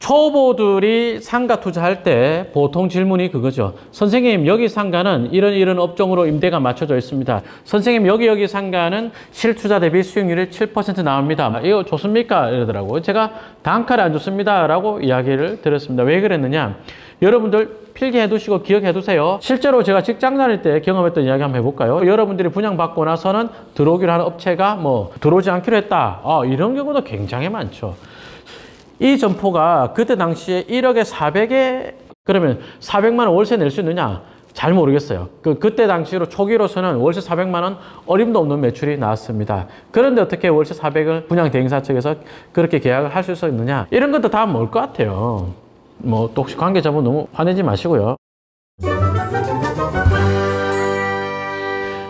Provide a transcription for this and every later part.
초보들이 상가 투자할 때 보통 질문이 그거죠. 선생님, 여기 상가는 이런 업종으로 임대가 맞춰져 있습니다. 선생님, 여기 상가는 실투자 대비 수익률이 7% 나옵니다. 이거 좋습니까? 이러더라고요. 제가 단가를 안 좋습니다 라고 이야기를 드렸습니다. 왜 그랬느냐? 여러분들 필기해 두시고 기억해 두세요. 실제로 제가 직장 다닐 때 경험했던 이야기 한번 해볼까요? 여러분들이 분양받고 나서는 들어오기로 하는 업체가 들어오지 않기로 했다. 이런 경우도 굉장히 많죠. 이 점포가 그때 당시에 1억에 400에 그러면 400만 원 월세 낼 수 있느냐? 잘 모르겠어요. 그때 당시로 초기로서는 월세 400만 원 어림도 없는 매출이 나왔습니다. 그런데 어떻게 월세 400을 분양 대행사 측에서 그렇게 계약을 할 수 있었느냐? 이런 것도 다 뭘 것 같아요. 또 혹시 관계자분 너무 화내지 마시고요.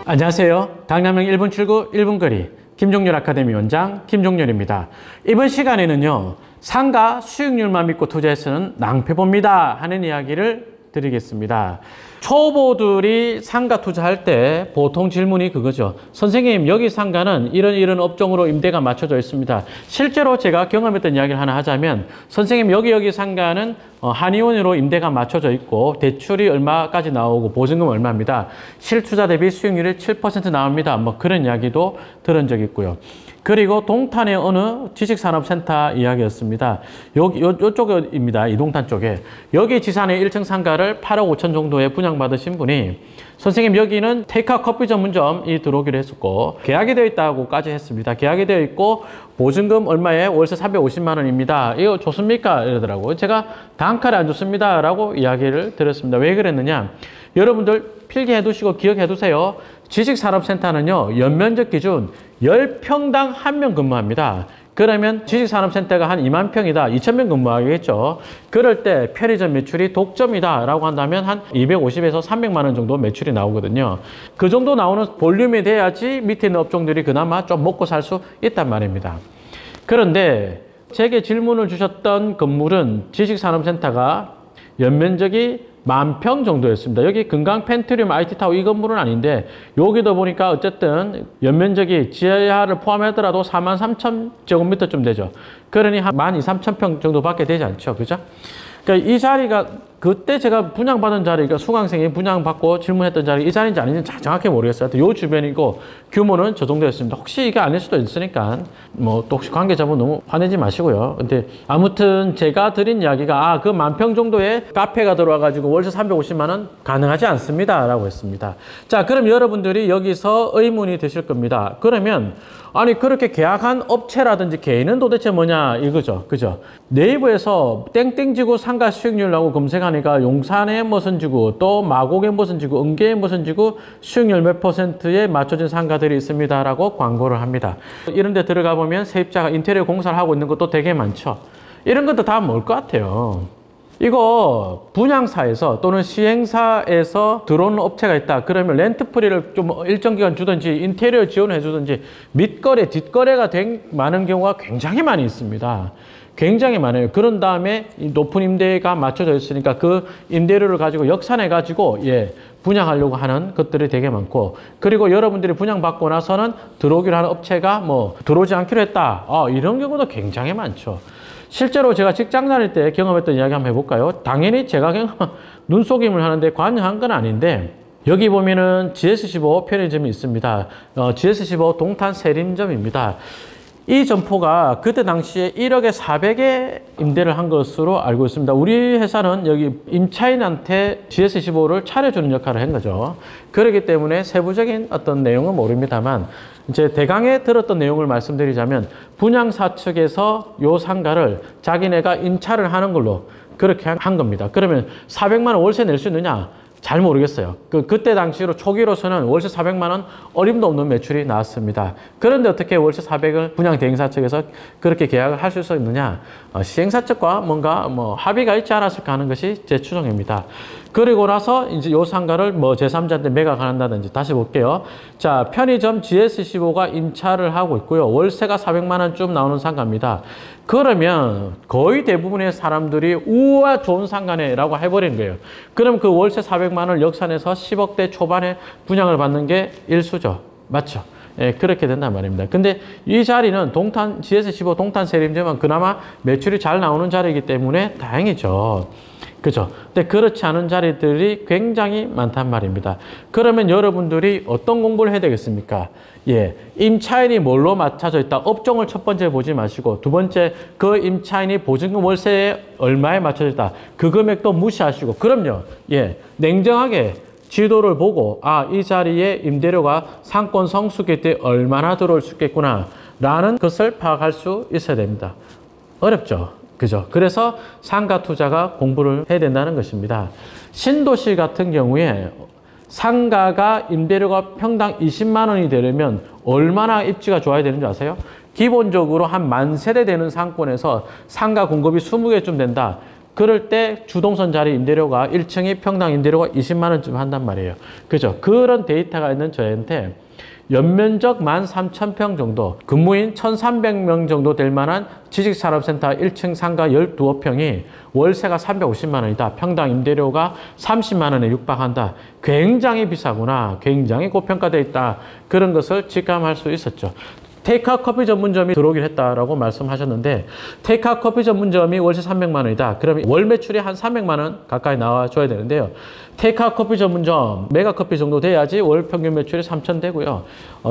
안녕하세요. 강남역 1분 출구 1분 거리 김종렬 아카데미 원장 김종렬입니다. 이번 시간에는요, 상가 수익률만 믿고 투자해서는 낭패봅니다 하는 이야기를 드리겠습니다. 초보들이 상가 투자할 때 보통 질문이 그거죠. 선생님, 여기 상가는 이런 업종으로 임대가 맞춰져 있습니다. 실제로 제가 경험했던 이야기를 하나 하자면, 선생님, 여기 상가는 한의원으로 임대가 맞춰져 있고 대출이 얼마까지 나오고 보증금 얼마입니다. 실투자 대비 수익률이 7% 나옵니다. 그런 이야기도 들은 적이 있고요. 그리고 동탄의 어느 지식산업센터 이야기였습니다. 요쪽입니다. 이동탄 쪽에. 여기 지산의 1층 상가를 8억 5천 정도에 분양받으신 분이, 선생님, 여기는 테이크아웃 커피 전문점이 들어오기로 했었고 계약이 되어 있다고까지 했습니다. 계약이 되어 있고 보증금 얼마에 월세 350만 원입니다. 이거 좋습니까? 이러더라고요. 제가 단가를 안 좋습니다 라고 이야기를 드렸습니다. 왜 그랬느냐? 여러분들 필기해 두시고 기억해 두세요. 지식산업센터는요, 연면적 기준 10평당 1명 근무합니다. 그러면 지식산업센터가 한 2만 평이다. 2,000명 근무하겠죠. 그럴 때 편의점 매출이 독점이다 라고 한다면 한 250에서 300만 원 정도 매출이 나오거든요. 그 정도 나오는 볼륨이 돼야지 밑에 있는 업종들이 그나마 좀 먹고 살 수 있단 말입니다. 그런데 제게 질문을 주셨던 건물은 지식산업센터가 연면적이 10,000평 정도였습니다. 여기 금강 펜트리움 IT타워 이 건물은 아닌데, 여기도 보니까 어쨌든 연면적이 지하를 포함하더라도 43,000제곱미터쯤 되죠. 그러니 한 12,000~13,000평 정도밖에 되지 않죠. 그죠? 그러니까 이 자리가 그때 제가 분양받은 자리가 수강생이 분양받고 질문했던 자리 이 자리인지 아닌지 정확히 모르겠어요. 요 주변이고 규모는 저 정도였습니다. 혹시 이게 아닐 수도 있으니까 또 혹시 관계자분 너무 화내지 마시고요. 근데 아무튼 제가 드린 이야기가 그 10,000평 정도의 카페가 들어와 가지고 월세 350만 원 가능하지 않습니다 라고 했습니다. 자, 그럼 여러분들이 여기서 의문이 드실 겁니다. 그러면 아니, 그렇게 계약한 업체라든지 개인은 도대체 뭐냐 이거죠. 그죠? 네이버에서 땡땡지구 상가 수익률이라고 검색하니까 용산에 무슨 지구, 또 마곡에 무슨 지구, 은계에 무슨 지구 수익률 몇 %에 맞춰진 상가들이 있습니다 라고 광고를 합니다. 이런 데 들어가 보면 세입자가 인테리어 공사를 하고 있는 것도 되게 많죠. 이런 것도 다 뭘 것 같아요. 이거 분양사에서 또는 시행사에서 들어오는 업체가 있다. 그러면 렌트프리를 좀 일정 기간 주든지 인테리어 지원을 해주든지 밑거래, 뒷거래가 된 많은 경우가 굉장히 많이 있습니다. 굉장히 많아요. 그런 다음에 높은 임대가 맞춰져 있으니까 그 임대료를 가지고 역산해 가지고 분양하려고 하는 것들이 되게 많고, 그리고 여러분들이 분양받고 나서는 들어오기로 하는 업체가 들어오지 않기로 했다. 이런 경우도 굉장히 많죠. 실제로 제가 직장 다닐 때 경험했던 이야기 한번 해볼까요? 당연히 제가 눈속임을 하는데 관여한 건 아닌데, 여기 보면은 GS15 편의점이 있습니다. GS15 동탄 세림점입니다. 이 점포가 그때 당시에 1억에 400에 임대를 한 것으로 알고 있습니다. 우리 회사는 여기 임차인한테 GS15를 차려주는 역할을 한 거죠. 그렇기 때문에 세부적인 어떤 내용은 모릅니다만, 이제 대강에 들었던 내용을 말씀드리자면, 분양사 측에서 요 상가를 자기네가 임차를 하는 걸로 그렇게 한 겁니다. 그러면 400만 원 월세 낼 수 있느냐? 잘 모르겠어요. 그때 당시로 초기로서는 월세 400만 원 어림도 없는 매출이 나왔습니다. 그런데 어떻게 월세 400을 분양 대행사 측에서 그렇게 계약을 할 수 있었느냐? 시행사 측과 뭔가 합의가 있지 않았을까 하는 것이 제 추정입니다. 그리고 나서 이제 요 상가를 제3자한테 매각을 한다든지. 다시 볼게요. 자, 편의점 GS15가 임차를 하고 있고요. 월세가 400만 원쯤 나오는 상가입니다. 그러면 거의 대부분의 사람들이 우와 좋은 상가네라고 해버리는 거예요. 그럼 그 월세 400만 원을 역산해서 10억대 초반에 분양을 받는 게 일수죠. 맞죠? 예, 그렇게 된단 말입니다. 근데 이 자리는 동탄, GS15 동탄 세림제만 그나마 매출이 잘 나오는 자리이기 때문에 다행이죠. 그죠? 근데 그렇지 않은 자리들이 굉장히 많단 말입니다. 그러면 여러분들이 어떤 공부를 해야 되겠습니까? 예, 임차인이 뭘로 맞춰져 있다. 업종을 첫 번째 보지 마시고, 두 번째 그 임차인이 보증금 월세에 얼마에 맞춰져 있다. 그 금액도 무시하시고, 그럼요. 예, 냉정하게 지도를 보고 이 자리에 임대료가 상권 성수기 때 얼마나 들어올 수 있겠구나 라는 것을 파악할 수 있어야 됩니다. 어렵죠? 그죠? 그래서 상가 투자가 공부를 해야 된다는 것입니다. 신도시 같은 경우에 상가가 임대료가 평당 20만 원이 되려면 얼마나 입지가 좋아야 되는 줄 아세요? 기본적으로 한 10,000세대 되는 상권에서 상가 공급이 20개쯤 된다. 그럴 때 주동선 자리 임대료가 1층이 평당 임대료가 20만 원쯤 한단 말이에요. 그죠? 그런 데이터가 있는 저희한테 연면적 13,000평 정도, 근무인 1,300명 정도 될 만한 지식산업센터 1층 상가 12호평이 월세가 350만 원이다. 평당 임대료가 30만 원에 육박한다. 굉장히 비싸구나. 굉장히 고평가되어 있다. 그런 것을 직감할 수 있었죠. 테이크아웃 커피 전문점이 들어오긴 했다라고 말씀하셨는데, 테이크아웃 커피 전문점이 월세 300만 원이다. 그러면 월 매출이 한 300만 원 가까이 나와줘야 되는데요. 테이크아웃 커피 전문점, 메가커피 정도 돼야지 월 평균 매출이 3,000 되고요.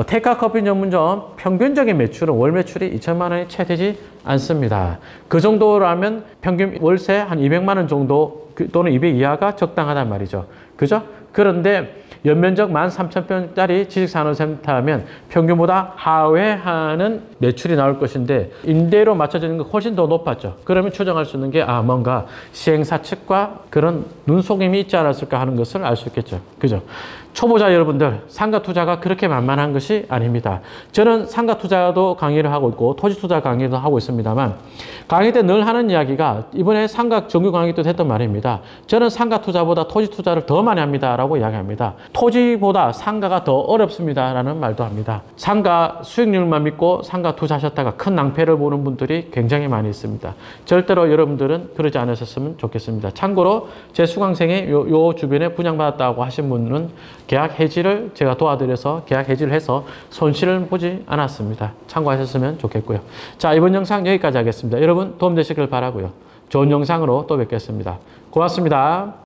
테이크아웃 커피 전문점 평균적인 매출은 월 매출이 2천만 원이 채 되지 않습니다. 그 정도라면 평균 월세 한 200만 원 정도 또는 200 이하가 적당하단 말이죠. 그죠? 그런데 연면적 13,000평짜리 지식산업센터하면 평균보다 하회하는 매출이 나올 것인데 임대로 맞춰지는 게 훨씬 더 높았죠. 그러면 추정할 수 있는 게 뭔가 시행사 측과 그런 눈속임이 있지 않았을까 하는 것을 알 수 있겠죠. 그죠? 초보자 여러분들, 상가 투자가 그렇게 만만한 것이 아닙니다. 저는 상가 투자도 강의를 하고 있고 토지 투자 강의도 하고 있습니다만, 강의 때 늘 하는 이야기가 이번에 상가 정규 강의 때도 했던 말입니다. 저는 상가 투자보다 토지 투자를 더 많이 합니다 라고 이야기합니다. 토지보다 상가가 더 어렵습니다 라는 말도 합니다. 상가 수익률만 믿고 상가 투자하셨다가 큰 낭패를 보는 분들이 굉장히 많이 있습니다. 절대로 여러분들은 그러지 않으셨으면 좋겠습니다. 참고로 제 수강생이 요 주변에 분양받았다고 하신 분은 계약 해지를 제가 도와드려서 계약 해지를 해서 손실을 보지 않았습니다. 참고하셨으면 좋겠고요. 자, 이번 영상 여기까지 하겠습니다. 여러분 도움되시길 바라고요. 좋은 영상으로 또 뵙겠습니다. 고맙습니다.